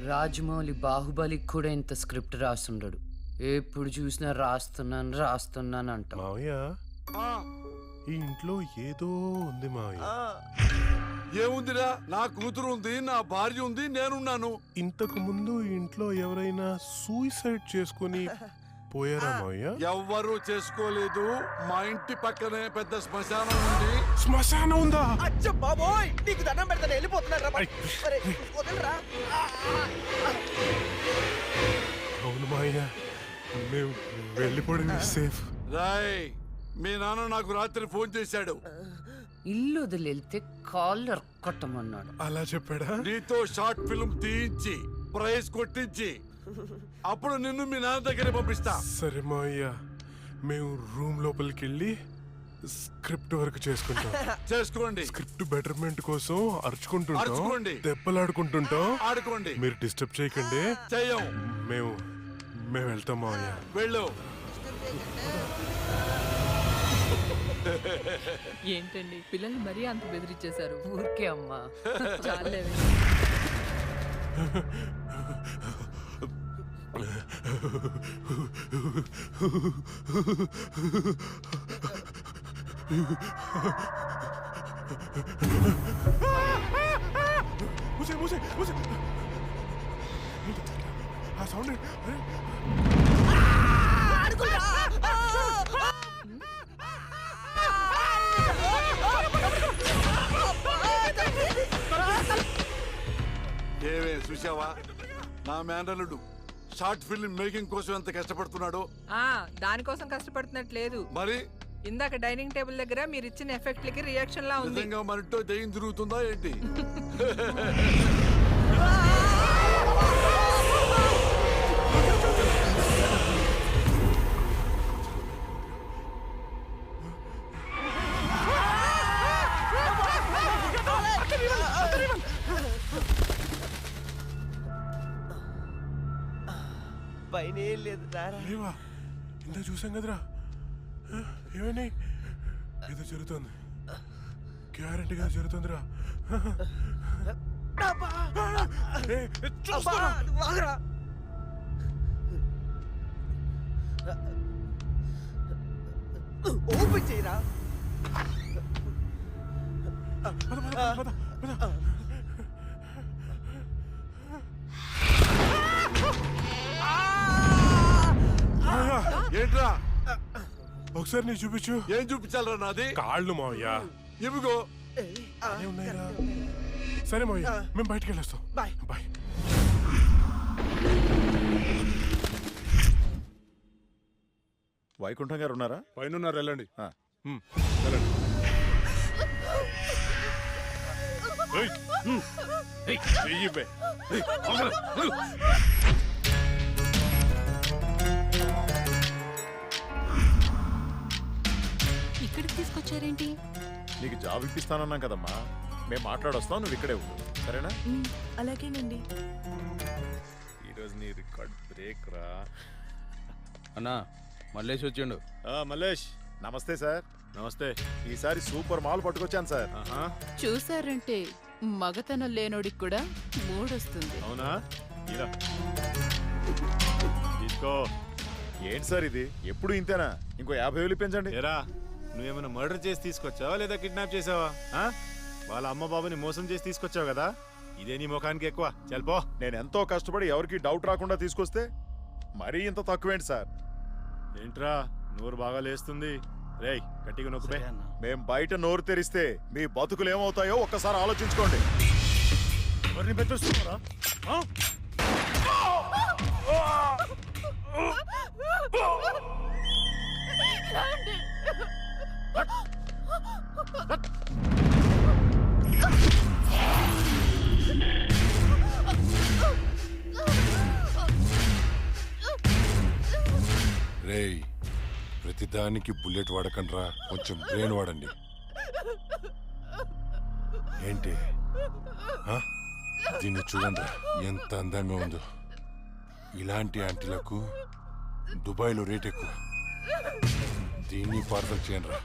రాజమౌళి బాహుబలికి కూడా ఇంత స్క్రిప్ట్ రాస్తుండడు. ఎప్పుడు చూసినా రాస్తున్నాను అంట. మావయ్య ఈ ఇంట్లో ఏదో ఉంది మావయ్య. ఏముందిరా, నా కూతురు ఉంది, నా భార్య ఉంది, నేనున్నాను. ఇంతకు ముందు ఈ ఇంట్లో ఎవరైనా సూసైడ్ చేసుకుని పోయారా మావయ్య? ఎవ్వరూ చేసుకోలేదు. మా ఇంటి పక్కనే పెద్ద శ్మశానం ఉంది. శ్మశానం ఉందా? అచ్చ బాబోయ్, నీకు దండం పెడతాను, వెళ్ళిపోతున్నారా? అవును మావయ్య, మేము వెళ్ళిపోవడం సేఫ్. రాయ్, మీ నాన్న నాకు రాత్రి ఫోన్ చేశాడు. ఇల్లు వదిలేళ్తే కాళ్ళు కొట్టమన్నాడు. అలా చెప్పాడా? నీతో షార్ట్ ఫిల్మ్ తీయించి ప్రైజ్ కొట్టించి అప్పుడు నిన్ను మీ నాన్న దగ్గర పంపిస్తా. సరే మావయ్య, మేము రూమ్ లోపలికి వెళ్ళి స్క్రిప్ట్ వర్క్ చేసుకుంటాం. చేసుకోండి. స్క్రిప్ట్ బెటర్మెంట్ కోసం అరుచుకుంటుంటాం, అరుచుకోండి. దెబ్బలాడుకుంటుంటాం. ఆడుకోండి. మీరు డిస్టర్బ్ చేయకండి. చెయ్యం. మేము వెళ్తాం మావయ్య. వెళ్ళు. ఏంటండి పిల్లల్ని మరీ అంత బెదిరించేశారు? ఊరికే అమ్మా. చాలే. ఆ సౌండ్ ఏవే చూసావా, నా మేనల్లుడు షార్ట్ ఫిల్మ్ మేకింగ్ కోసం ఎంత కష్టపడుతున్నాడో. దానికోసం కష్టపడుతున్నట్లేదు. మరి ఇందాక డైనింగ్ టేబుల్ దగ్గర మీరు ఇచ్చిన ఎఫెక్ట్లకి రియాక్షన్ లా ఉంది. నిజంగా మనతో దయ్యం తిరుగుతుందా ఏంటి? పైన ఏం లేదు, లేవా? ఇంత చూసాం కదరా. ఏమని ఏదో జరుగుతుంది, గ్యారంటీగా జరుగుతుందిరా. ఓపెన్ చేయరా. ఏంట్రా? ఒకసారి నీ చూపించు. ఏం చూపించాలరా? నాది కాళ్ళు మావయ్య. ఇవిగో. ఉన్నాయిరా. సరే మావయ్య, మేము బయటికి వెళ్ళొస్తాం. Bye bye. వైకుంఠం గారు ఉన్నారా? పైన ఉన్నారు, వెళ్ళండి. వెళ్ళండి. ఇక్కడికి తీసుకొచ్చారేంటి? నీకు జాబ్ ఇప్పిస్తానన్నాం కదమ్మా, మేము మాట్లాడొస్తాం, నువ్వు ఇక్కడే ఉండు, సరేనా? అలాగేనండి. ఈరోజు నీ రికార్డ్ బ్రేక్ రా. అన్నా మల్లేష్ వచ్చిండు. మల్లేష్, నమస్తే సార్. నమస్తే. ఈసారి సూపర్ మాల్ పట్టుకొచ్చాను సార్. చూసారంటే మగతనం లేనోడికి కూడా మూడొస్తుంది. అవునా? ఇలా తీసుకో. ఏంటి సార్ ఇది, ఎప్పుడు ఇంతేనా? ఇంకో 50,000 పెంచండి. ఏరా, నువ్వేమైనా మర్డర్ చేసి తీసుకొచ్చావా లేదా కిడ్నాప్ చేసావా? వాళ్ళ అమ్మ బాబుని మోసం చేసి తీసుకొచ్చావు కదా, ఇదే నీ ముఖానికి ఎక్కువ. చల్పో. నేను ఎంతో కష్టపడి ఎవరికి డౌట్ రాకుండా తీసుకొస్తే మరీ ఇంత తక్కువేంటి సార్? ఏంట్రా నోరు బాగా లేస్తుంది? రేయ్ గట్టిగా నొక్కుపే. మేం బయట నోరు తెరిస్తే మీ బతుకులు ఏమవుతాయో ఒక్కసారి ఆలోచించుకోండి. ఎవరిని బెదిరిస్తున్నారా? రేయ్, ప్రతిదానికి బుల్లెట్ వాడకండ్రా, కొంచెం బ్రెయిన్ వాడండి. ఏంటి దీన్ని చూడండి, ఎంత అందంగా ఉందో. ఇలాంటి ఆంటీలకు దుబాయ్లో రేట్ ఎక్కువ. దీన్ని పార్సల్ చేయండి రా.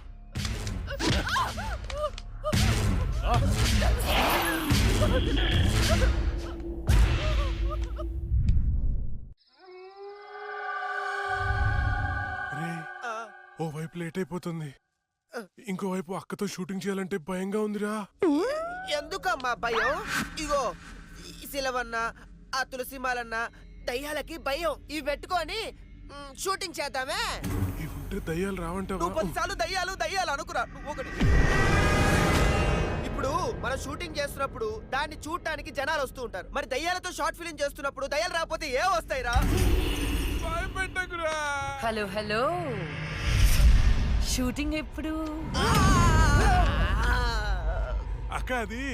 ఓ వైపు లేట్ అయిపోతుంది, ఇంకోవైపు అక్కతో షూటింగ్ చేయాలంటే భయంగా ఉందిరా. ఎందుకమ్మా భయం? ఇగో ఈ సిలవన్న, ఆ తులసిమాలన్న, దయ్యాలకి భయం. ఇవి పెట్టుకొని షూటింగ్ చేద్దామే. ఈ ఉంటే దయ్యాలు రావంటావా? నువ్వు 10 సార్లు దయ్యాలు దయ్యాలు అనుకురా. నువ్వు ఒకటి. ఇప్పుడు మనం షూటింగ్ చేస్తున్నప్పుడు దాన్ని చూడటానికి జనాలు వస్తూ ఉంటారు. మరి దయ్యాలతో షార్ట్ ఫిల్మ్ చేస్తున్నప్పుడు దయ్యాలు రాకపోతే ఏ వస్తాయిరా? భయపెట్టకురా. హలో హలో, షూటింగ్ ఎప్పుడు? అక్క అది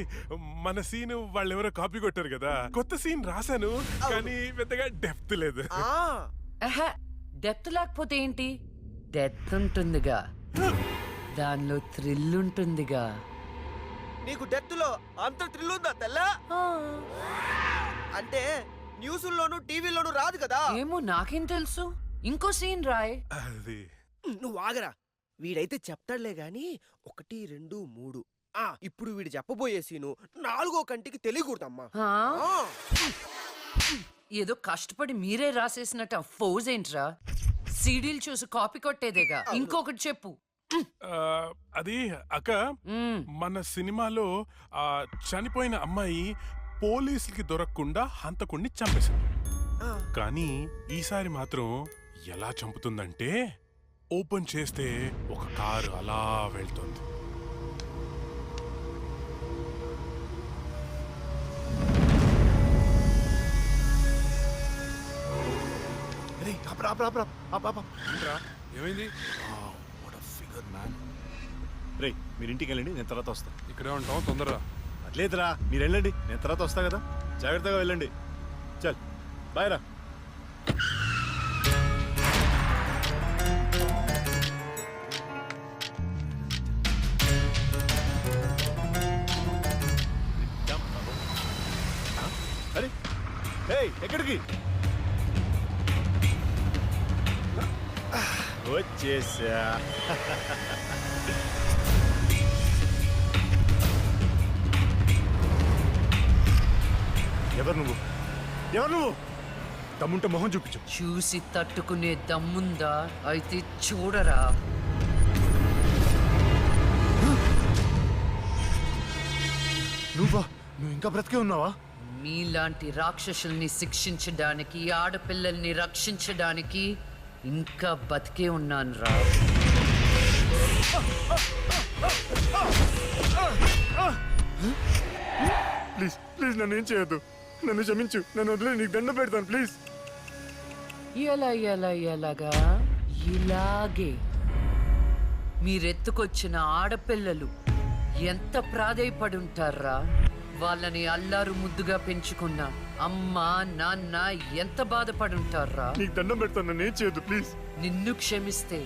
మన సీన్ వాళ్ళెవరో కాపీ కొట్టారు కదా, కొత్త సీన్ రాశాను కానీ పెద్దగా డెప్త్ లేదు. డెప్త్ లేకపోతే ఏంటి, డెత్ ఉంటుందిగా, దానిలో థ్రిల్ ఉంటుందిగా. నీకు డెత్ లో అంత థ్రిల్ ఉందా తెల్ల? అంటే న్యూస్లోను టీవీలోను రాదు కదా. ఏమో నాకేం తెలుసు, ఇంకో సీన్ రాయ్. అది నువ్వు ఆగరా, వీడైతే చెప్తాడులే గాని 1, 2, 3. ఇప్పుడు వీడు చెప్పబోయే సీను 4వ కంటికి తెలియకూడదమ్మా. ఆ? ఏదో కష్టపడి మీరే రాసేసినట్టు ఆ ఫోజ్ ఏంట్రా, సీడీలు చూసి కాపీ కొట్టేదేగా. ఇంకొకటి చెప్పు. అది అక్క, మ్మ్. మన సినిమాలో ఆ చనిపోయిన అమ్మాయి పోలీసులకి దొరకకుండా హంతకుణ్ణి చంపేసింది. కానీ ఈసారి మాత్రం ఎలా చంపుతుందంటే, ఓపెన్ చేస్తే ఒక కారు అలా వెళ్తుంది. ఏమైంది? రే మీరు ఇంటికి వెళ్ళండి, నేను తర్వాత వస్తా. ఇక్కడే ఉంటాం, తొందరరా. అట్లేదురా, మీరు వెళ్ళండి, నేను తర్వాత వస్తా కదా. జాగ్రత్తగా వెళ్ళండి. చల్ బాయ్ రా. అరే ఏయ్, ఎక్కడికి వచ్చేసా? ఎవరు నువ్వు? ఎవరు నువ్వు? దమ్ముంటే మొహం చూపించు. చూసి తట్టుకునే దమ్ముందా? అయితే చూడరా. నువ్వు ఇంకా బ్రతికే ఉన్నావా? మీలాంటి రాక్షసుల్ని శిక్షించడానికి, ఆడపిల్లల్ని రక్షించడానికి ఇంకా బతికే ఉన్నాను రా. ప్లీజ్ ప్లీజ్ నన్ను ఏం చేయొద్దు, నన్ను క్షమించు, నన్ను వదిలే, నీకు దండం పెడతాను ప్లీజ్. ఎలాగా? ఇలాగే మీరెత్తుకొచ్చిన ఆడపిల్లలు ఎంత ప్రాధేయపడుంటారా. వాళ్ళని అల్లారు ముద్దుగా పెంచుకున్న అమ్మ నాన్న ఎంత బాధపడుంటారా. నీకు దండం పెడతాను, నన్ను ఏం చేయొద్దు ప్లీజ్. నిన్ను క్షమిస్తే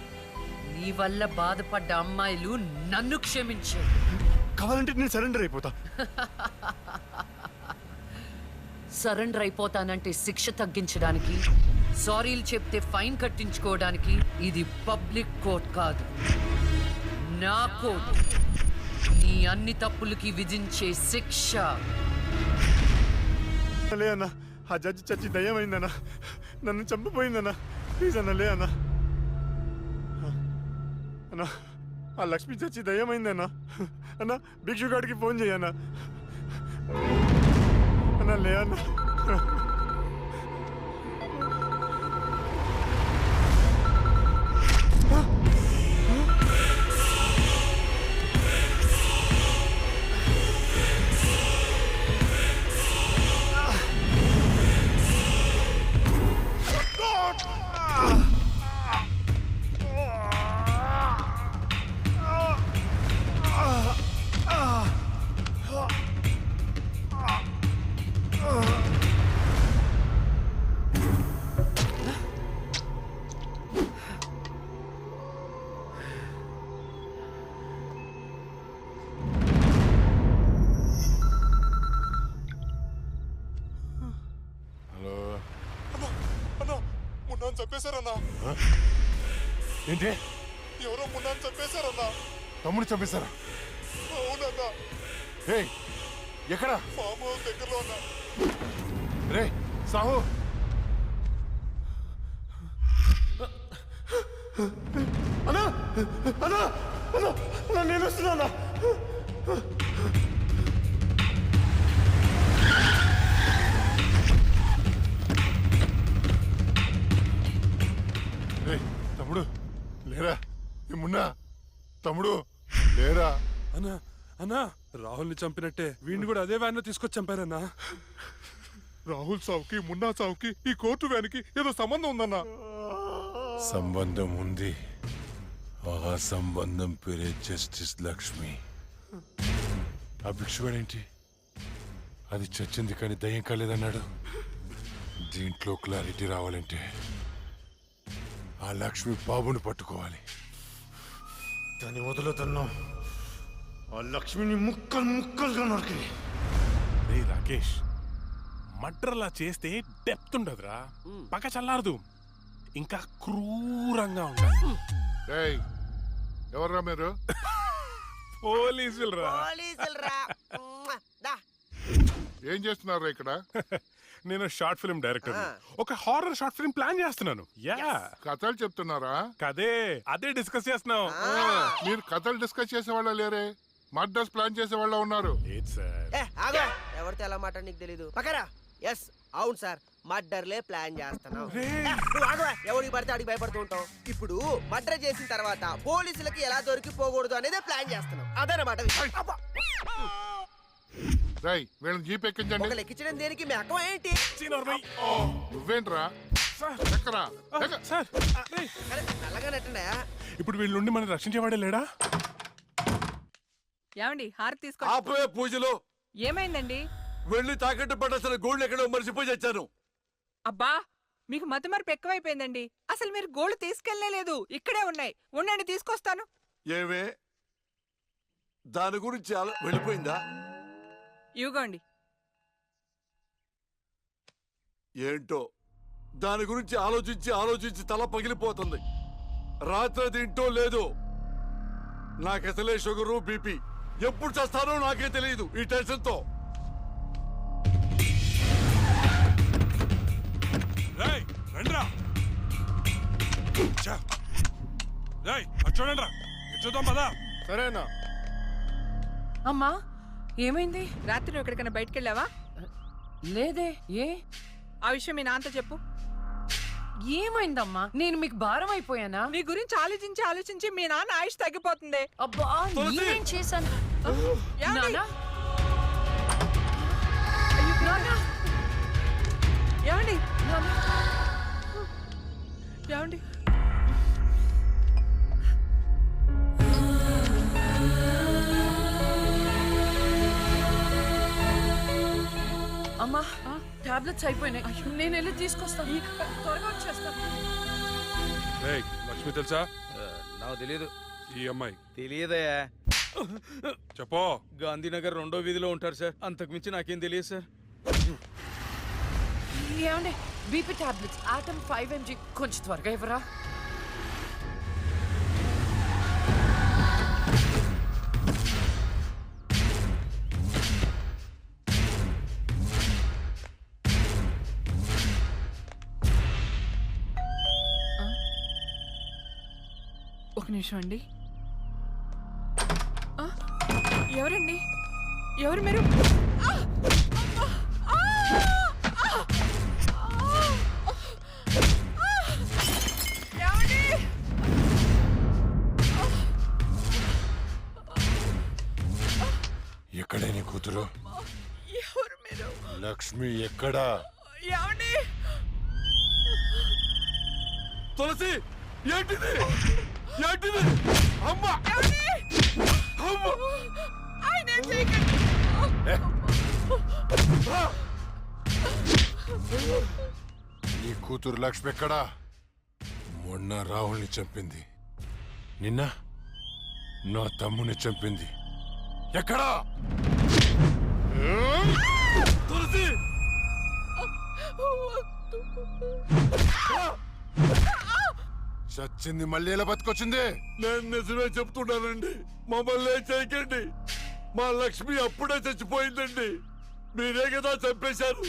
నీ వల్ల బాధపడ్డ అమ్మాయిలు నన్ను క్షమించారు. కావాలంటే నేను సరెండర్ అయిపోతా. సరెండర్ అయిపోతానంటే శిక్ష తగ్గించడానికి, సారీలు చెప్తే ఫైన్ కట్టించుకోవడానికి. ఇది పబ్లిక్ కోర్ట్ కాదు, నా కోర్ట్. నీ అన్ని తప్పులకి విధించే శిక్ష. లే అన్న, ఆ జడ్జి చచ్చి దయ్యమైందన్నా, నన్ను చంపిపోయిందన్నా. ప్లీజ్ అన్న, లే అన్న. అన్నా, ఆ లక్ష్మి చచ్చి దయ్యమైందన్నా. అన్న భిక్షుగాడికి ఫోన్ చేయన్నా. అన్నా లే అన్న. చంపేశారన్నా. ఏంటి? ఎవరో మున్నాను చంపేశారన్నా. తమ్ముడు చంపేశారా? అవునన్నా. ఏయ్, ఎక్కడ? ఫామ్ హౌస్ దగ్గరలో ఉన్నా. రే సాహు, అన్నా నేను వస్తున్నా. ఏయ్, తమ్ముడు లేరా ఏమున్నా తమ్ముడు లేరా అన్నా అన్నా రాహుల్ని చంపినట్టే వీడిని కూడా అదే వ్యాన్ లో తీసుకొచ్చి చంపారన్నా. రాహుల్ సావుకి మున్నా సావుకి ఈ కోర్టు వ్యానికి ఏదో సంబంధం ఉందన్నా. సంబంధం ఉంది. ఆ సంబంధం పేరే జస్టిస్ లక్ష్మి. ఆ భిక్షుగాడేంటి అది చచ్చింది కానీ దయ్యం కాలేదన్నాడు. దీంట్లో క్లారిటీ రావాలంటే ఆ లక్ష్మి బాబుని పట్టుకోవాలి. దాన్ని వదులుతున్నాం. ఆ లక్ష్మిని ముక్కలు ముక్కలుగా నరికి. రే రాకేష్, మర్డర్లా చేస్తే డెప్త్ ఉండదురా, పక్క చల్లారదు, ఇంకా క్రూరంగా ఉండాలి. ఎవర్రా మీరు? పోలీసులు రా. పోలీసులురా. దా. ఏం చేస్తున్నారు ఇక్కడ? నేను షార్ట్ ఫిల్మ్ డైరెక్టర్, ఒక హారర్ షార్ట్ ఫిల్మ్ ప్లాన్ చేస్తున్నాను. యా, కథలు చెప్తున్నారా? అదే డిస్కస్ చేస్తున్నాం. మీరు కథలు డిస్కస్ చేసే వాళ్ళ లేరే, మర్డర్స్ ప్లాన్ చేసే వాళ్ళ ఉన్నారు. లేదు సార్. ఆగో, ఎవరితో ఎలా మాట నీకు తెలీదు. పక్కరా. ఎస్, అవును సార్, మర్డర్లే ప్లాన్ చేస్తున్నాం. నువ్వు ఆగవా, ఎవరికి పడితే అడిగి భయపడుతూ ఉంటావు. ఇప్పుడు మర్డర్ చేసిన తర్వాత పోలీసులకి ఎలా దొరికిపోకూడదు అనేదే ప్లాన్ చేస్తున్నాం. అదనమాట విషయం. అబ్బా. రై వీళ్ళని జీప్ ఎక్కించండి. ఒక లెక్కించడం దేనికి మీ అక్కం ఏంటి? నువ్వేంట్రా ఎక్కరా? సార్, అరే, నల్లగా నెట్టండా. ఇప్పుడు వీళ్ళ నుండి మనం రక్షించేవాడే లేడా? ఏమండి హారతి తీసుకో. ఆపే పూజలు. ఏమైందండి? వెళ్ళి తాకట్టు పట్టాల్సిన గోల్డ్ ఎక్కడో మర్చిపోయి వచ్చాను. అబ్బా, మీకు మతిమరుపు ఎక్కువైపోయిందండి. అసలు మీరు గోల్డ్ తీసుకెళ్లేదు, ఇక్కడే ఉన్నాయి. ఉండండి, తీసుకొస్తాను. ఏమే దాని గురించి వెళ్ళిపోయిందా? ఇవ్వండి. ఏంటో దాని గురించి ఆలోచించి ఆలోచించి తల పగిలిపోతుంది. రాత్రి తింటో లేదు. నాకసలే షుగరు బీపీ. ఎప్పుడు చేస్తానో నాకే తెలియదు ఈ టెన్షన్ తో. చూడండి రా, చూద్దాం పదా. సరేనా? అమ్మా ఏమైంది? రాత్రి నువ్వు ఎక్కడికైనా బయటికి వెళ్ళావా? లేదే. ఏ? ఆ విషయం మీ నాన్నతో చెప్పు. ఏమైందమ్మా? నేను మీకు భారం అయిపోయానా? నీ గురించి ఆలోచించి ఆలోచించి మీ నాన్న ఆయుష్ తగ్గిపోతుంది. అబ్బా, నేనేం చేశాను? ఏమండి? నాన్నా? అయ్యో, నాన్నా! ఏమండి? నాన్నా! ఏమండి? అమ్మా, టాబ్లెట్స్ అయిపోయినాయి. నేను వెళ్ళి తీసుకొస్తాను. త్వరగా వచ్చేస్తాను. లక్ష్మి తెలుసా? నాకు తెలియదు. ఈ అమ్మాయి తెలియదయా. చెప్పో. గాంధీనగర్ 2వ వీధిలో ఉంటారు సార్. అంతకుమించి నాకేం తెలియదు సార్. ఏమండి, బీపీ టాబ్లెట్స్ ఆటమ్ 5 mg కొంచెం త్వరగా ఇవ్వరా? ఒక నిమిషం అండి. ఎవరండి? ఎవరు మీరు? ఎక్కడే నీ కూతురు? ఎవరు మీరు? లక్ష్మి ఎక్కడా? ఏమండి? తులసి, ఏంటిది? ఏంటిది? అమ్మా! అమ్మా! ఆయన ఏం చేయకండి. నీ కూతురు లక్ష్మి ఎక్కడా? మొన్న రాహుల్ని చంపింది, నిన్న నా తమ్ముని చంపింది. ఎక్కడా? తులసి! చచ్చింది మళ్ళీ ఎలా బతికొచ్చింది? నేను నిజమే చెప్తున్నానండి. మమ్మల్ని చేయకండి. మా లక్ష్మి అప్పుడే చచ్చిపోయిందండి. మీరే కదా చంపేశారు.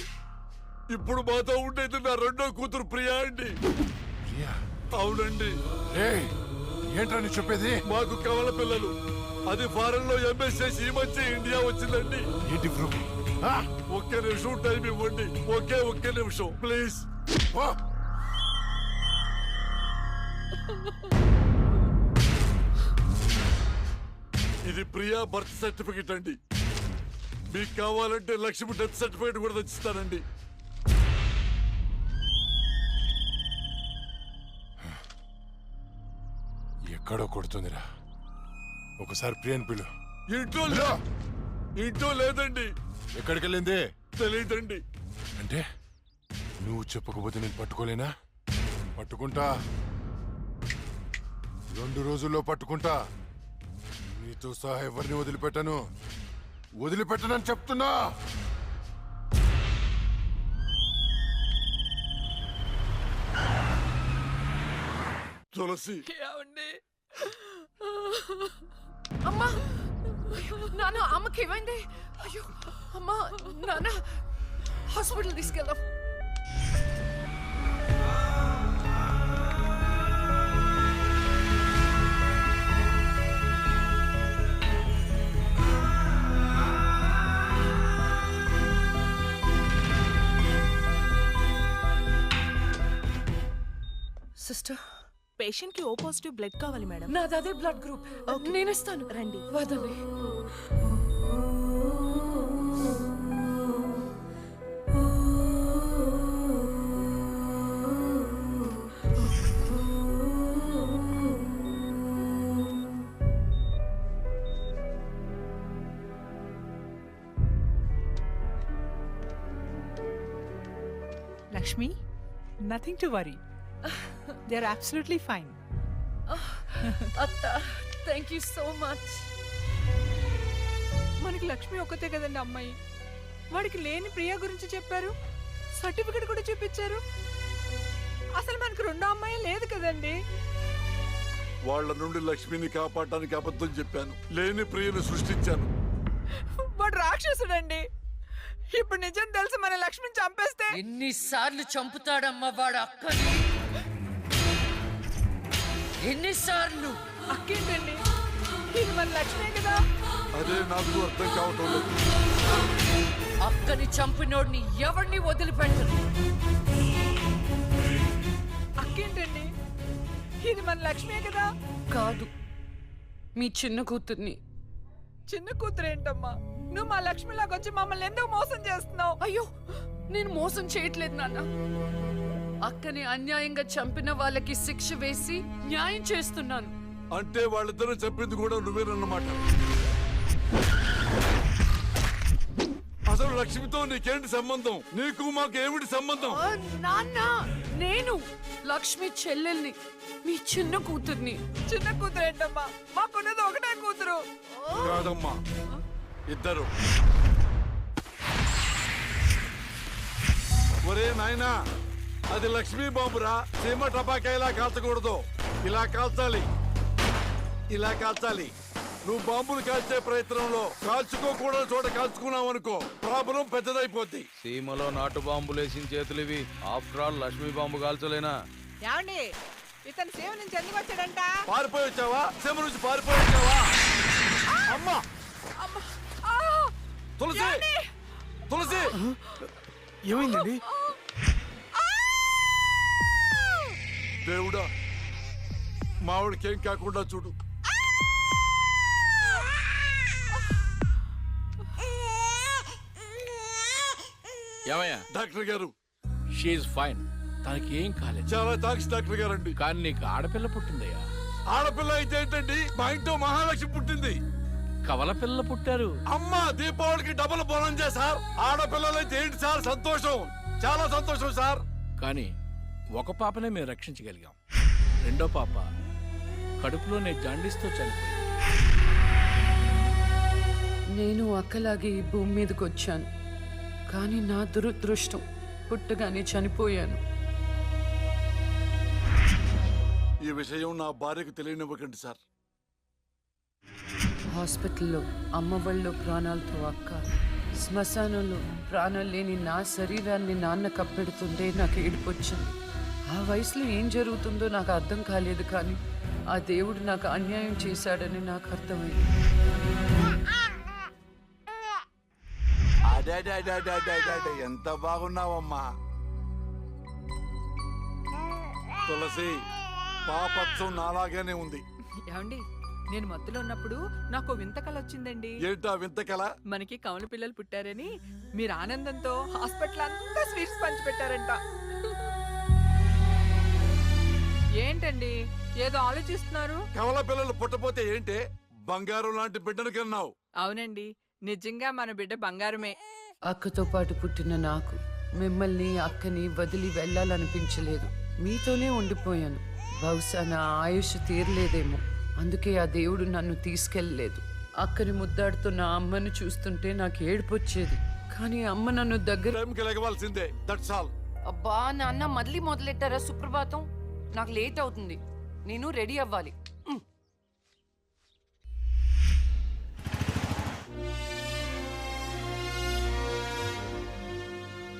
ఇప్పుడు మాతో ఉండేది నా రెండో కూతురు ప్రియా అండి. ప్రియా? అవునండి. ఏయ్, ఏంట్రా నీ చెప్పేది? మాకు కవల పిల్లలు, అది ఫారెన్ లో ఎంఎస్ చేసి ఈ మధ్య ఇండియా వచ్చిందండి. ఏంటి ప్రూఫ్? ఒక్క నిమిషం టైం ఇవ్వండి, ఒక్క నిమిషం ప్లీజ్. ఇది ప్రియా బర్త్ సర్టిఫికెట్ అండి. మీకు కావాలంటే లక్ష్మి డెత్ సర్టిఫికెట్ కూడా తెచ్చిస్తానండి. ఎక్కడో కొడుతుందిరా. ఒకసారి ప్రియన్ పిలు. ఇంట్లో లేదండి. ఎక్కడికి వెళ్ళింది? తెలియదండి. అంటే నువ్వు చెప్పకపోతే నేను పట్టుకోలేనా? పట్టుకుంటా, 2 రోజుల్లో పట్టుకుంటా. నీతో సహా ఎవరిని వదిలిపెట్టనని చెప్తున్నా. తులసి, అమ్మా, నాన్న అమ్మకి ఏమైంది? అయ్యో అమ్మా, నాన్న హాస్పిటల్ తీసుకెళ్దాం. సిస్టర్, పేషెంట్ కి ఓ పాజిటివ్ బ్లడ్ కావాలి మేడం. నాది అదే బ్లడ్ గ్రూప్. నేను ఇస్తాను, రండి. వదండి. Lakshmi, nothing to worry. They are absolutely fine. అత్త, థ్యాంక్ యూ సో మచ్. మనకి లక్ష్మి ఒక్కతే కదండి అమ్మాయి. వాడికి లేని ప్రియా గురించి చెప్పారు, సర్టిఫికెట్ కూడా చూపించారు. అసలు మనకు 2 అమ్మాయి లేదు కదండి. వాళ్ళ నుండి లక్ష్మిని కాపాడటానికి అబద్ధం చెప్పాను, లేని ప్రియను సృష్టించాను. వాడు రాక్షసుడండి. ఇప్పుడు నిజం తెలిసి మన లక్ష్మిని చంపేస్తే ఎన్నిసార్లు చంపుతాడమ్మా వాడు అక్కని? ఎన్నిసార్లు? అక్కేంటండి, ఇది మన లక్ష్మే కదా. అదే నాకు అర్థం కావటం లేదు. అక్కని చంపినోడిని ఎవరిని వదిలిపెట్టరు. అక్కేంటండి, ఇది మన లక్ష్మే కదా. కాదు, మీ చిన్న కూతుర్ని. చిన్న కూతురు ఏంటమ్మా? నువ్వు మా లక్ష్మిలాగా వచ్చి మమ్మల్ని ఎందుకు మోసం చేస్తున్నావు? అయ్యో, నేను మోసం చేయట్లేదు నాన్న. అక్కని అన్యాయంగా చంపిన వాళ్ళకి శిక్ష వేసి న్యాయం చేస్తున్నాను. అంటే వాళ్ళిద్దరూ చెప్పింది కూడా నువ్వేనన్నమాట. అసలు లక్ష్మితో నీకేంటి సంబంధం? నీకు మాకు ఏమిటి సంబంధం? నాన్న, నేను లక్ష్మి చెల్లెల్ని, మీ చిన్న కూతుర్ని. చిన్న కూతురు ఏంటమ్మా? మాకున్నది ఒకటే కూతురు. కాదమ్మా, ఇద్దరు. ఒరే నాయనా, అది లక్ష్మీ బాంబురా. సీమ టపాకా ఇలా కాల్చకూడదు, ఇలా కాల్చాలి, ఇలా కాల్చాలి. నువ్వు బాంబులు కాల్చే ప్రయత్నంలో కాల్చుకోకూడని చోట కాల్చుకున్నావు అనుకో, ప్రాబ్లం పెద్దదైపోద్ది. సీమలో నాటు బాంబులేసిన చేతులివి. ఆఫ్టర్ ఆల్ లక్ష్మీ బాంబు కాల్చలేనా? ఏమండి, ఇతను సేవ నుంచి ఎందుకు వచ్చాడంట? పారిపోయి వచ్చావా? సీమ నుంచి పారిపోయి వచ్చావా? అమ్మా, తులసి, తులసి, ఏమైందండి? దేవుడా, మావిడికేం కాకుండా చూడు. ఏమయ్యా? డాక్టర్ గారు, షీఈ్ ఫైన్, తనకి ఏం కాలేదు. చాలా థాంక్స్ డాక్టర్ గారండి. కానీ నీకు ఆడపిల్ల పుట్టిందయ్యా. ఆడపిల్ల అయితే ఏంటండి, మా ఇంట్లో మహాలక్ష్మి పుట్టింది. కవల పిల్ల పుట్టారు. అమ్మా, దీపావళికి డబుల్ బోనం సార్. ఆడపిల్లలైతే ఏంటి సార్ సంతోషం, చాలా సంతోషం సార్. కానీ ఒక పాపనే మేము రక్షించగలిగాం. రెండో పాప కడుపులోనే జాండీస్తో చనిపోయింది. నేను అక్కలాగే ఈ భూమి మీదకి వచ్చాను, కానీ నా దురదృష్టం పుట్టగానే చనిపోయాను. ఈ విషయం నా భార్యకు తెలియనివ్వకండి సార్. హాస్పిటల్లో అమ్మ వాళ్ళ ప్రాణాలతో అక్క, శ్మశానంలో ప్రాణాలు లేని నా శరీరాన్ని నాన్న కప్పెడుతుంటే నాకు ఏడుపొచ్చింది. ఆ వయసులో ఏం జరుగుతుందో నాకు అర్థం కాలేదు, కానీ ఆ దేవుడు నాకు అన్యాయం చేశాడని నాకు అర్థమైంది. అడే ఎంత బాగున్నావమ్మా తులసి. పాపత్సం నాలాగానే ఉంది. ఏమండి, నేను మత్తులో ఉన్నప్పుడు నాకు వింత కళ వచ్చిందండి. ఏంటా వింత కళ? మనకి కవల పిల్లలు పుట్టారని మీరు ఆనందంతో హాస్పిటల్ అంతా స్వీట్స్ పంచిపెట్టారంట. ఏంటండి ఏదో ఆలోచిస్తున్నారు? కవల పిల్లలు పుట్టపోతే ఏంటే బంగారం లాంటి బిడ్డను కన్నావు. అవునండి, నిజంగా మన బిడ్డ బంగారమే. అక్కతో పాటు పుట్టిన నాకు మిమ్మల్ని అక్కని వదిలి వెళ్ళాలనిపించలేదు. మీతోనే ఉండిపోయాను. బహుశా నా ఆయుష్ తీరలేదేమో, అందుకే ఆ దేవుడు నన్ను తీసుకెళ్ళలేదు. అక్కని ముద్దాడుతున్న అమ్మను చూస్తుంటే నాకు ఏడుపొచ్చేది, కానీ అమ్మ నన్ను దగ్గర. టైంకి లెగవాల్సిందే, దట్స్ ఆల్. అబ్బా నాన్న మళ్ళీ మొదలెట్టారా సుప్రభాతం? నాకు లేట్ అవుతుంది, నేను రెడీ అవ్వాలి.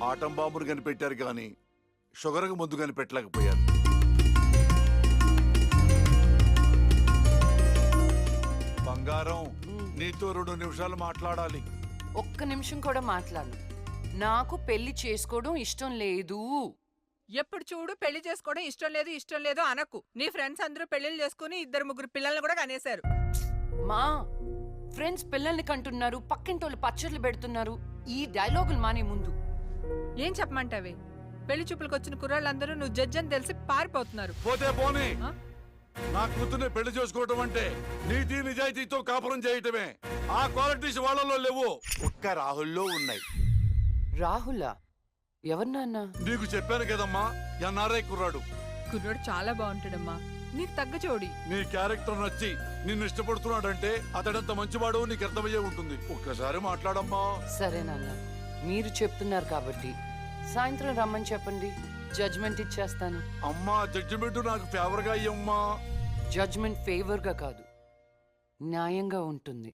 ఆటం బాంబును కనిపెట్టారు కానీ షుగర్కు ముందు కనిపెట్టలేకపోయారు. బంగారం, నీతో 2 నిమిషాలు మాట్లాడాలి. ఒక్క నిమిషం కూడా మాట్లాడను. నాకు పెళ్లి చేసుకోవడం ఇష్టం లేదు. ఎప్పుడు చూడు పెళ్లి చేసుకోవడం ఇష్టం లేదు అనకు. నీ ఫ్రెండ్స్ అందరూ పెళ్లిళ్ళు చేసుకుని 2-3 పిల్లల్ని కూడా కనేశారు. మా ఫ్రెండ్స్ పిల్లల్ని కంటున్నారు, పక్కింటోళ్ళు పచ్చళ్ళు పెడుతున్నారు. ఈ డైలాగులు మానే ముందు ఏం చెప్పమంటావే? పెళ్లి చూపులకు వచ్చిన కుర్రాళ్ళందరూ నువ్వు జడ్జి అని తెలిసి పారిపోతున్నారు. పోతే పోనీ, నా కూతుర్ని పెళ్లి చేసుకోవటం అంటే నీతి నిజాయితీతో కాపురం చేయటమే. ఆ క్వాలిటీస్ వాళ్ళలో లేవు, ఒక్క రాహుల్లో ఉన్నాయి. రాహులా? ఎవరు నాన్న? నీకు చెప్పాను కదమ్మా, ఎన్ఆర్ఐ కుర్రాడు. కుర్రాడు చాలా బాగుంటాడమ్మా, నీకు తగ్గ జోడి. నీ క్యారెక్టర్ నచ్చి నిన్ను ఇష్టపడుతున్నాడంటే అతడంత మంచివాడు నీకు అర్థమయ్యే ఉంటుంది. ఒక్కసారి మాట్లాడమ్మా. సరే నాన్న, మీరు చెప్తున్నారు కాబట్టి సాయంత్రం రమ్మని చెప్పండి, జడ్జ్మెంట్ ఇచ్చేస్తాను. అమ్మా, జడ్జిమెంట్ నాకు ఫేవర్ గా అయ్యమ్మా. జడ్జ్మెంట్ ఫేవర్ గా కాదు, న్యాయంగా ఉంటుంది.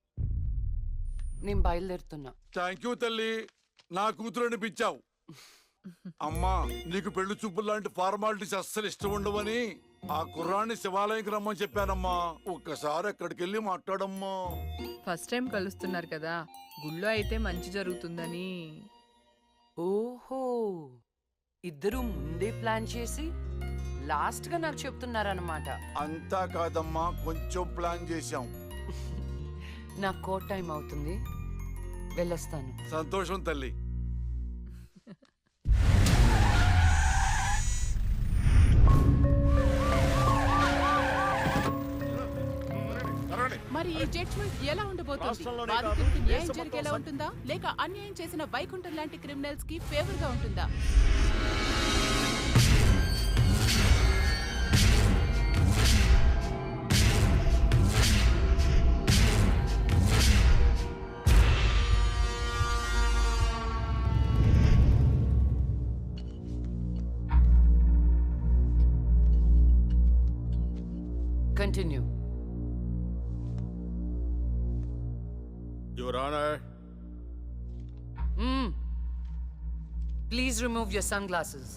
నేను బయలుదేరుతున్నా. థ్యాంక్ యూ తల్లి, నా కూతురు అనిపించావు. అమ్మా, నీకు పెళ్లి చూపులు లాంటి ఫార్మాలిటీస్ అస్సలు ఇష్టం ఉండవని ఆ కుర్రాన్ని శివాలయంకి రమ్మని చెప్పానమ్మా. ఒక్కసారి అక్కడికి వెళ్ళి మాట్లాడమ్మా. ఫస్ట్ టైం కలుస్తున్నారు కదా, గుళ్ళో అయితే మంచి జరుగుతుందని. ఓహో, ఇద్దరు ముందే ప్లాన్ చేసి లాస్ట్ గా నాకు చెప్తున్నారన్నమాట. అంతా కాదమ్మా, కొంచెం ప్లాన్ చేశాం. నాకు కోట్ టైం అవుతుంది, వెళ్ళొస్తాను. సంతోషం తల్లి. మరి ఈ జడ్జ్మెంట్ ఎలా ఉండబోతుంది? బాధితుడికి న్యాయం జరిగేలా ఉంటుందా, లేక అన్యాయం చేసిన వైకుంఠం లాంటి క్రిమినల్స్ కి ఫేవర్ గా ఉంటుందా? Continue. Your Honor. Please remove your sunglasses.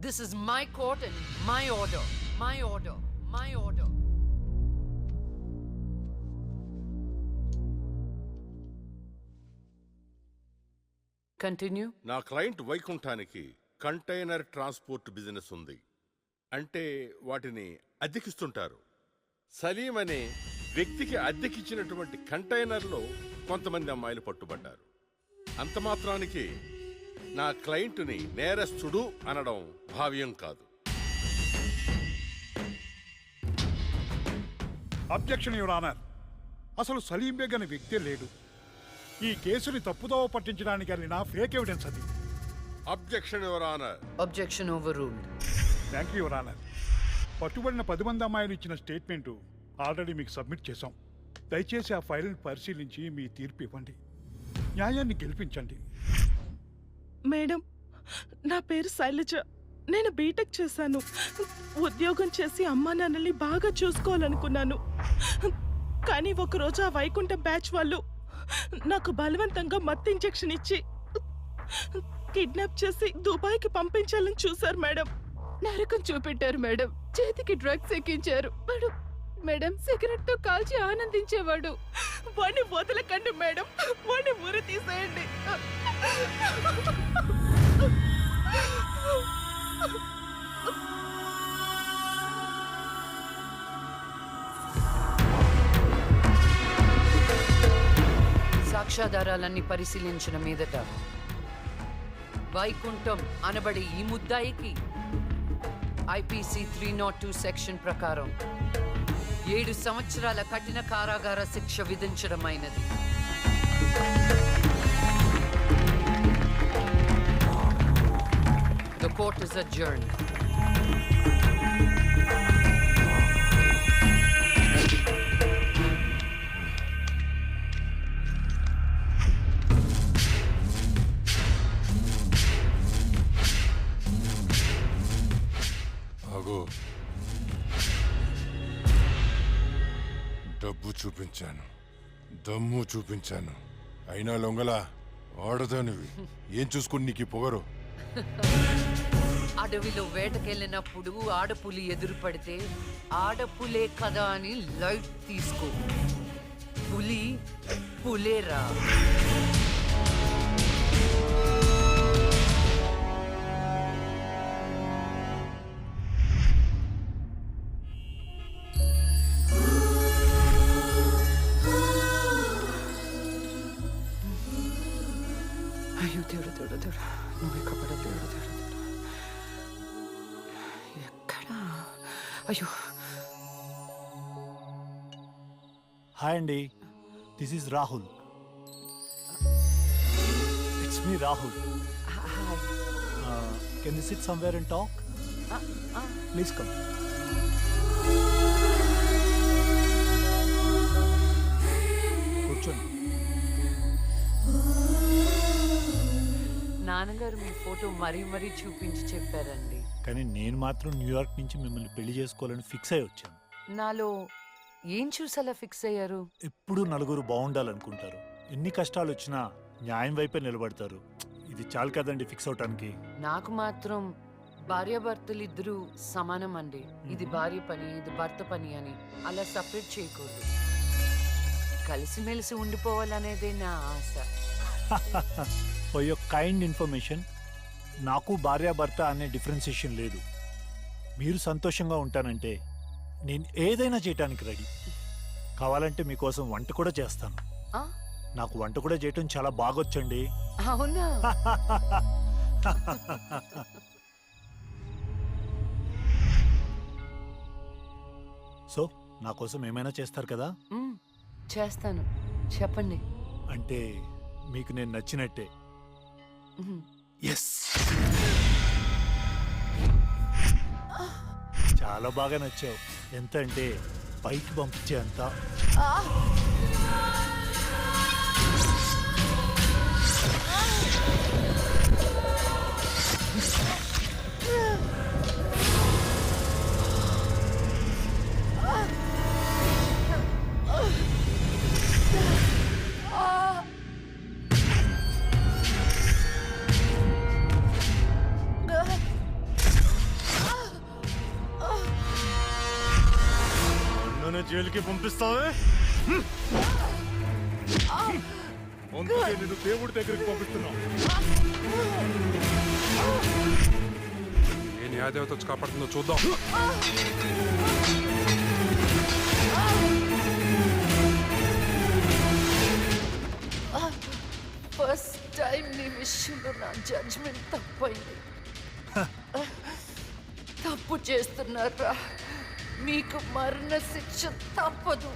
This is my court and my order. My order. My order. Continue. నా క్లయింట్ వైకుంఠానికి కంటైనర్ ట్రాన్స్పోర్ట్ బిజినెస్ ఉంది. అంటే వాటిని అద్దెకిస్తుంటారు. సలీం అనే వ్యక్తికి అద్దెకిచ్చినటువంటి కంటైనర్లో కొంతమంది అమ్మాయిలు పట్టుబడ్డారు. అంత మాత్రానికి నా క్లయింట్ని నేరస్తుడు అనడం భావ్యం కాదు. Objection your honour. అసలు సలీం బేగ్ అనే వ్యక్తే లేడు. ఈ కేసుని తప్పుదోవ పట్టించడానికి వెళ్ళిన ఫేక్ ఎవిడెన్స్ అది. Objection your honour. Objection overruled. Thank you your honour. పట్టుబడిన 10 మంది అమ్మాయిలు ఇచ్చిన స్టేట్మెంటు ఆల్రెడీ మీకు సబ్మిట్ చేశాం. దయచేసి ఆ ఫైల్ని పరిశీలించి మీ తీర్పు ఇవ్వండి. న్యాయాన్ని గెలిపించండి. మేడం, నా పేరు శైలజ. నేను బీటెక్ చేశాను. ఉద్యోగం చేసి అమ్మా నాన్నల్ని బాగా చూసుకోవాలనుకున్నాను. కానీ ఒకరోజు ఆ వైకుంఠ బ్యాచ్ వాళ్ళు నాకు బలవంతంగా మత్తు ఇంజెక్షన్ ఇచ్చి కిడ్నాప్ చేసి దుబాయ్కి పంపించాలని చూశారు మేడం. నరకం చూపెట్టారు మేడం. చేతికి డ్రగ్స్ ఎక్కించారు మేడం. మేడం సిగరెట్ తో కాల్చి ఆనందించేవాడు. వాడిని వదలకండి మేడం, వాడిని ఉరి తీసేయండి. సాక్ష్యాధారాలన్నీ పరిశీలించిన మీదట వైకుంఠం అనబడే ఈ ముద్దాయికి ఐపీసీ 302 సెక్షన్ ప్రకారం 7 సంవత్సరాల కఠిన కారాగార శిక్ష విధించడమైనది. The court is adjourned. ఆగో, డబ్బు చూపించాను, దమ్ము చూపించాను, అయినా లొంగల ఆడదానివి. ఏం చూసుకుని నీకు ఈ పొగరు? అడవిలో వేటకెళ్ళినప్పుడు ఆడపులి ఎదురుపడితే ఆడపులే కదా అని లైట్ తీసుకో. పులి పులేరా. అయ్యో దేవుడు దేవుడు దేవుడు, నువ్వు ఎక్కడ దేవుడు దేవుడు దేవుడు, ఎక్కడా? అయ్యో. హాయ్ అండి, this is Rahul. It's me Rahul. Can you SIT somewhere and talk? Please come. కూర్చోండి. నాన్నగారు మీ ఫోటో మరీ మరీ చూపించి చెప్పారండి. కానీ నేను మాత్రం న్యూయార్క్ నుంచి మిమ్మల్ని పెళ్లి చేసుకోవాలని ఫిక్స్ అయి వచ్చాను. నాలో ఏం చూసేలా ఫిక్స్ అయ్యారు? ఎప్పుడూ నలుగురు బాగుండాలనుకుంటారు. ఎన్ని కష్టాలు వచ్చినా న్యాయం వైపే నిలబడతారు. ఇది చాలు కదండి ఫిక్స్ అవటానికి. నాకు మాత్రం భార్యాభర్తలు ఇద్దరూ సమానం అండి. ఇది భార్య పని, ఇది భర్త పని అని అలా సపరేట్ చేయకూడదు. కలిసిమెలిసి ఉండిపోవాలనేదే నా ఆశ. ఫర్ యువర్ కైండ్ ఇన్ఫర్మేషన్, నాకు భార్యాభర్త అనే డిఫరెన్సియేషన్ లేదు. మీరు సంతోషంగా ఉంటానంటే నేను ఏదైనా చేయటానికి రెడీ. కావాలంటే మీకోసం వంట కూడా చేస్తాను. నాకు వంట కూడా చేయటం చాలా బాగొచ్చండి. అవునా? సో నా కోసం ఏమైనా చేస్తారు కదా? చేస్తాను, చెప్పండి. అంటే మీకు నేను నచ్చినట్టే. ఎస్, చాలా బాగా నచ్చావు. ఎంత అంటే పైకి పంపించే అంత. జైలుకి పంపిస్తావే? అందుకే నేను దేవుడి దగ్గరికి పంపిస్తున్నావు. ఏ న్యాయదేవత వచ్చి కాపాడుతుందో చూద్దాం. ఫస్ట్ టైం నీ విషయంలో నా జడ్జ్మెంట్ తప్పైంది. తప్పు చేస్తున్నారా? మీకు మరణ శిక్ష తప్పదు.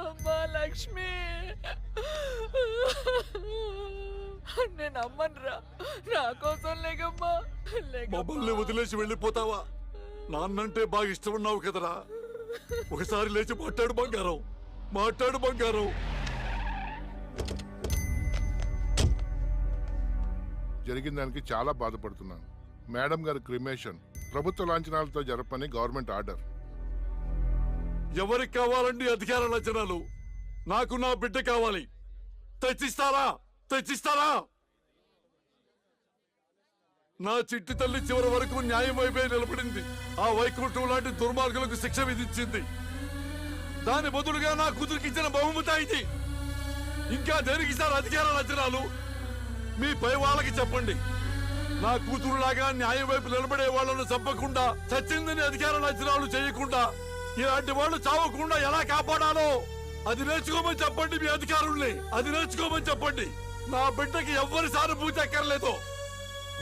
అమ్మా లక్ష్మి, నేను అమ్మనురా. నా కోసం లేకమ్మా. మమ్మల్ని వదిలేసి వెళ్ళిపోతావా? నాన్నంటే బాగా ఇష్టం ఉన్నావు కదరా. ఒకసారి లేచి మాట్లాడు బంగారం, మాట్లాడు బంగారం. జరిగిన దానికి చాలా బాధపడుతున్నాను. మేడం గారి క్రిమేషన్ ప్రభుత్వ లాంఛనాలతో జరపని గవర్నమెంట్ ఆర్డర్. ఎవరికి కావాలండి అధికార లక్షణాలు? నాకు నా బిడ్డ కావాలి. తెచ్చిస్తారా? తెచ్చిస్తారా? నా చిట్టి తల్లి చివరి వరకు న్యాయం వైపే నిలబడింది. ఆ వైకుంఠం లాంటి దుర్మార్గులకు శిక్ష విధించింది. దాని బదులుగా నా కూతురికి ఇచ్చిన బహుమతి ఇది. ఇంకా దేనికి సార్ అధికార లక్షణాలు? మీ పై వాళ్ళకి చెప్పండి. నా కూతురులాగా న్యాయం వైపు నిలబడే వాళ్ళను చంపకుండా, చచ్చిందని అధికార లక్షణాలు చేయకుండా, ఇలాంటి వాళ్ళు చావకుండా ఎలా కాపాడాలో అది నేర్చుకోమని చెప్పండి. మీ అధికారుల్ని అది నేర్చుకోమని చెప్పండి. నా బిడ్డకి ఎవ్వరి సానుభూతి అక్కర్లేదు.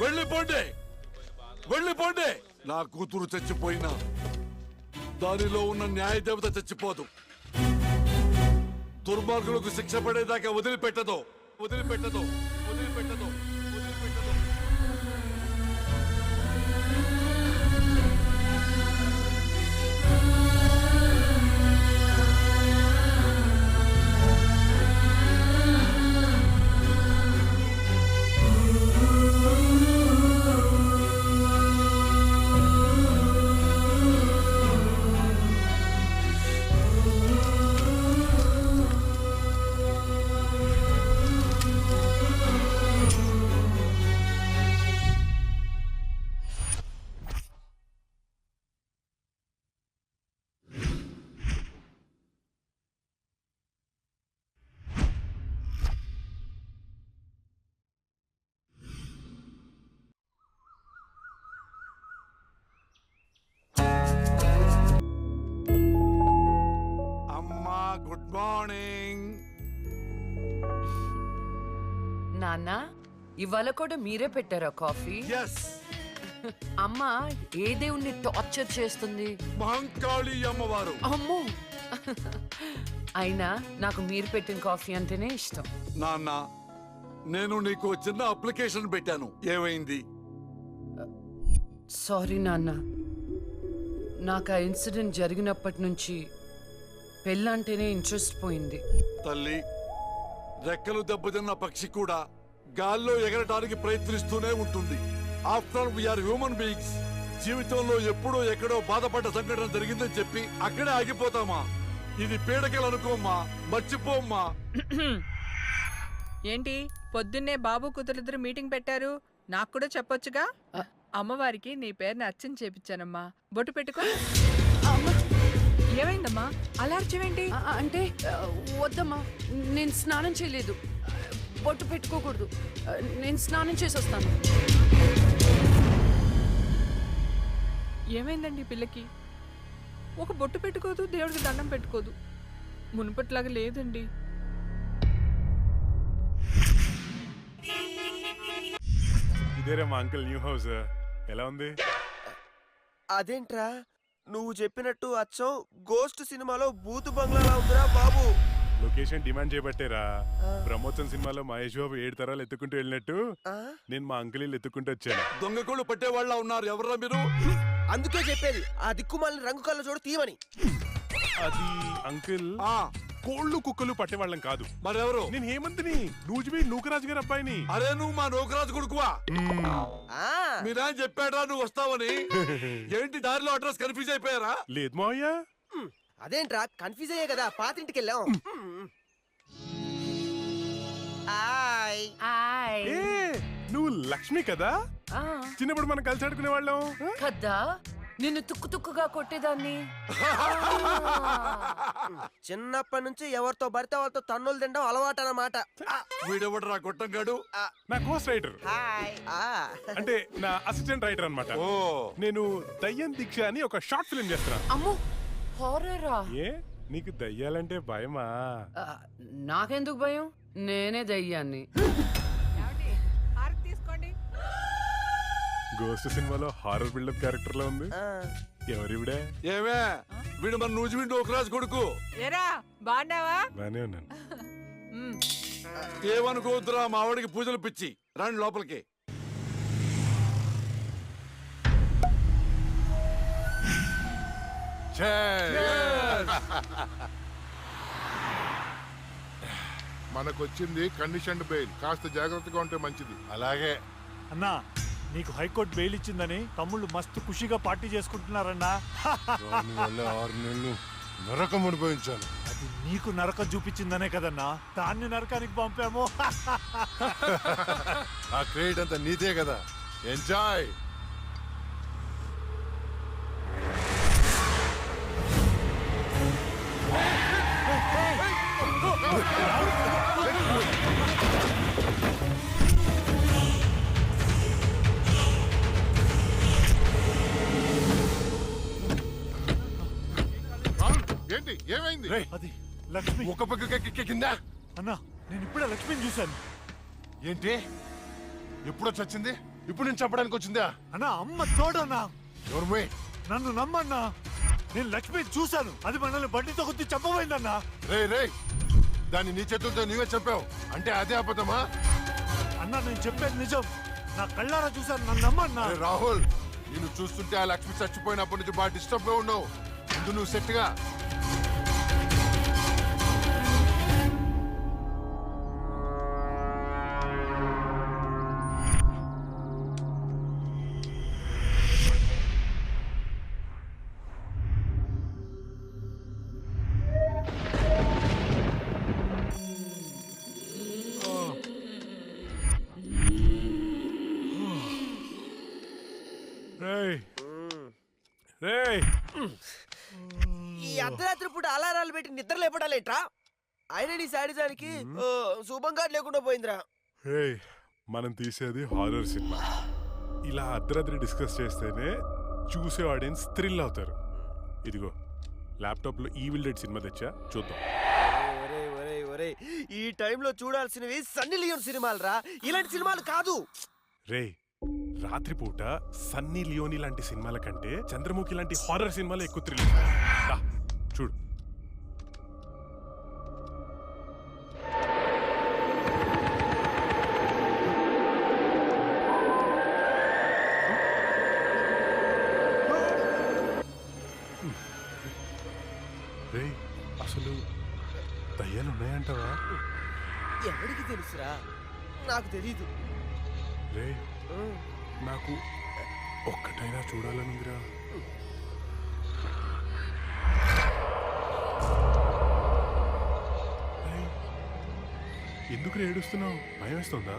వెళ్ళిపోండి, వెళ్ళిపోండి. నా కూతురు చచ్చిపోయినా దానిలో ఉన్న న్యాయ దేవత చచ్చిపోదు. దుర్మార్గులకు శిక్ష పడేదాకా వదిలిపెట్టదు, వదిలిపెట్టదు, వదిలిపెట్టదు, వదిలిపెట్టదు. Good morning. నాన్న, ఇవాళ కూడా మీరే పెట్టారా కాఫీ? అమ్మ ఏ దేవుణ్ణి టార్చర్ చేస్తుంది? మహంకాళి అమ్మవారు. అమ్మో, అయినా నాకు మీరు పెట్టిన కాఫీ అంటేనే ఇష్టం. నాన్న, నేను నీకు చిన్న అప్లికేషన్ పెట్టాను, ఏమైంది? సారీ నాన్న, నాకు ఆ ఇన్సిడెంట్ జరిగినప్పటి నుంచి పెళ్ళంటేనే ఇంట్రెస్ట్ పోయింది. తల్లి, రెక్కలు దెబ్బతిన్న పక్షి కూడా గాల్లో ఎగరడానికి ప్రయత్నిస్తూనే ఉంటుంది. After we are human beings. జీవితంలో ఎప్పుడో ఎక్కడో బాధపడ్డ సంఘటన జరిగిందని చెప్పి అక్కడే ఆగిపోతామా? ఇది పీడకలు అనుకోమ్మా, మర్చిపోమ్మా. ఏంటి పొద్దున్నే బాబు కూతురిద్దరు మీటింగ్ పెట్టారు? నాకు కూడా చెప్పొచ్చుగా. అమ్మవారికి నీ పేరుని అర్చన చేపించానమ్మా. బొట్టు పెట్టుకో. ఏమైందమ్మా అలా అర్చవేంటి? అంటే వద్దమ్మా, నేను స్నానం చేయలేదు. బొట్టు పెట్టుకోకూడదు. నేను స్నానం చేసి వస్తాను. ఏమైందండి పిల్లకి? ఒక బొట్టు పెట్టుకోదు, దేవుడికి దండం పెట్టుకోదు. మునుపట్లాగా లేదండి. ఇదేరా మా అంకుల్ న్యూ హౌస్. ఎలా ఉంది? అదేంట్రా నువ్వు చెప్పినట్టు అచ్చం గోస్ట్ సినిమాలో బూతు బంగ్లాలా ఉందిరా బాబు. లొకేషన్ డిమాండ్ చేయబట్టేరా. బ్రహ్మోత్సవం సినిమాలో మహేష్ బాబు 7 తరాలు ఎత్తుకుంటూ వెళ్ళినట్టు నేను మా అంకుల్ ఇల్లు ఎత్తుకుంటూ వచ్చాను. దొంగకోళ్ళు పట్టే వాళ్ళ ఉన్నారు. ఎవరా మీరు? అందుకే చెప్పేది ఆ దిక్కుమాలిన రంగు కళ్ళ చూడ తీయమని. అది అంకుల్, కోళ్ళు కుక్కలు పట్టేవాళ్ళం కాదు. మరెవరు? నేను హేమంత్ని, నూజిబీ నూకరాజు గారి అబ్బాయిని. అరే, నువ్వు మా నూకరాజు కొడుకువా? మీరా చెప్పాడా నువ్వు వస్తావని? ఏంటి దారిలో అడ్రస్ కన్ఫ్యూజ్ అయిపోయారా? లేదు మావయ్య. అదేంట్రా కన్ఫ్యూజ్ అయ్యే కదా పాతింటికి వెళ్ళాం. నువ్వు లక్ష్మి కదా? చిన్నప్పుడు మనం కలిసి ఆడుకునే వాళ్ళం కదా. నిన్ను తుక్కు తుక్కుగా కొట్టేదాన్ని. చిన్నప్పటి నుంచి ఎవరితో పడితే వాళ్ళతో తన్నులు తినడం అలవాటు అన్నమాట. వీడెవడు రా గొట్టంగాడు? నా కోస్ట్ రైటర్, అంటే నా అసిస్టెంట్ రైటర్ అన్నమాట. నేను దయ్యం దీక్ష అని ఒక షార్ట్ ఫిల్మ్ చేస్తున్నా. అమ్మో, హారరా? ఏ, నీకు దయ్యాలంటే భయమా? నాకెందుకు భయం? నేనే దయ్యాన్ని. గోస్ట్ సినిమాలో హారర్ బిల్డప్ క్యారెక్టర్ లో ఉంది. ఎవరివిడే? ఏమే, వీడు మన నూజిబీ నూకరాజు కొడుకు. ఏరా బాగున్నావా? బానే ఉన్నాను. ఏమనుకోవద్దురా, మా వాడికి పూజలు పిచ్చి. రండి లోపలికి. మనకొచ్చింది కండిషన్డ్ బెయిల్, కాస్త జాగ్రత్తగా ఉంటే మంచిది. అలాగే అన్నా, నీకు హైకోర్టు బెయిల్ ఇచ్చిందని తమ్ముళ్ళు మస్తు ఖుషిగా పార్టీ చేసుకుంటున్నారన్నా. దానివల్ల 6 నెలలు నరకం అనుభవించాను. అది నీకు నరకం చూపించిందనే కదన్నా దాన్ని నరకానికి పంపాము. ఆ క్రెడిట్ అంతా నీదే కదా, ఎంజాయ్. ఏంటి ఏమైంది? అది లక్ష్మి ఒక పక్క కింద. అన్నా, నేను ఇప్పుడే లక్ష్మిని చూశాను. ఏంటి ఎప్పుడో చచ్చింది, ఇప్పుడు నేను చెప్పడానికి వచ్చిందా? అన్నా, అమ్మ తోడన్నా. ఎవరు? నన్ను నమ్మన్నా, నేను లక్ష్మిని చూశాను. అది మనల్ని బండితో కొద్ది చంపబోయిందన్నా. రే దాన్ని నీ చేతులతో నీవే చెప్పావు అంటే అదే అబద్ధమా? అన్నా, నేను చెప్పేది నిజం. నా కళ్ళారా చూశాను, నన్ను నమ్మన్నా. రాహుల్, నేను చూస్తుంటే ఆ లక్ష్మి చచ్చిపోయినప్పటి నుంచి బాగా డిస్టర్బ్ గా ఉన్నావు. ముందు నువ్వు సెట్గా. ఈ అర్ధరాత్రి పూట అలారాలు పెట్టి నిద్ర లేపడాలేట్రా? ఆయన నీ శాడిజానికి శుభంగా లేకుండా పోయిందిరా. మనం తీసేది హారర్ సినిమా. ఇలా అర్ధరాత్రి డిస్కస్ చేస్తేనే చూసే ఆడియన్స్ థ్రిల్ అవుతారు. ఇదిగో ల్యాప్టాప్ లో ఈవిల్ డెడ్ సినిమా తెచ్చా, చూద్దాం. ఈ టైంలో చూడాల్సినవి సన్నీ లియోన్ సినిమాలు రా, ఇలాంటి సినిమాలు కాదు. రే, రాత్రిపూట సన్నీ లియోని లాంటి సినిమాల కంటే చంద్రముఖి లాంటి హారర్ సినిమాలు ఎక్కువ థ్రిల్. చూడు. రే, అసలు దయ్యాలు ఉన్నాయంటావా? ఎవరికి తెలుసురా? నాకు తెలీదు. రే, నాకు ఒక్కటైనా చూడాలనుందిరా. ఎందుకు ఏడుస్తున్నావు? భయం వేస్తుందా?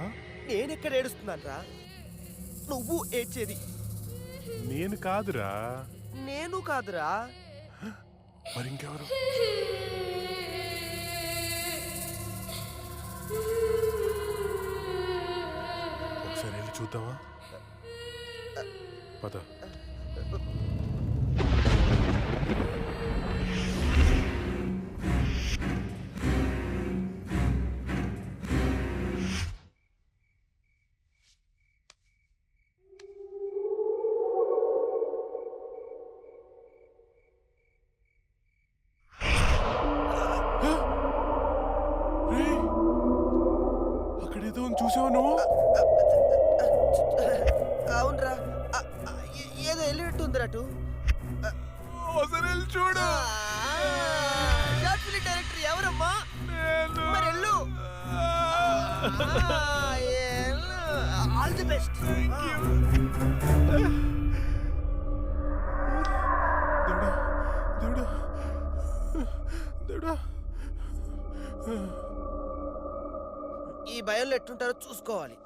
నేనెక్కడ ఏడుస్తున్నాను రా? నువ్వు ఏడ్చేది. నేను కాదురా. నేను కాదురా. మరి ఇంకెవరు? ఒకసారి వెళ్ళి చూద్దామా? పద. అక్కడేదో చూసావా నువ్వు? అవునరా, ఏదో వెళ్ళినట్టుందిరా. చూడు. డైరెక్టర్ ఎవరమ్మా? మరి వెళ్ళు. All the best. దేవుడా, దేవుడా. ఈ భయంలో ఎట్టుంటారో చూసుకోవాలి.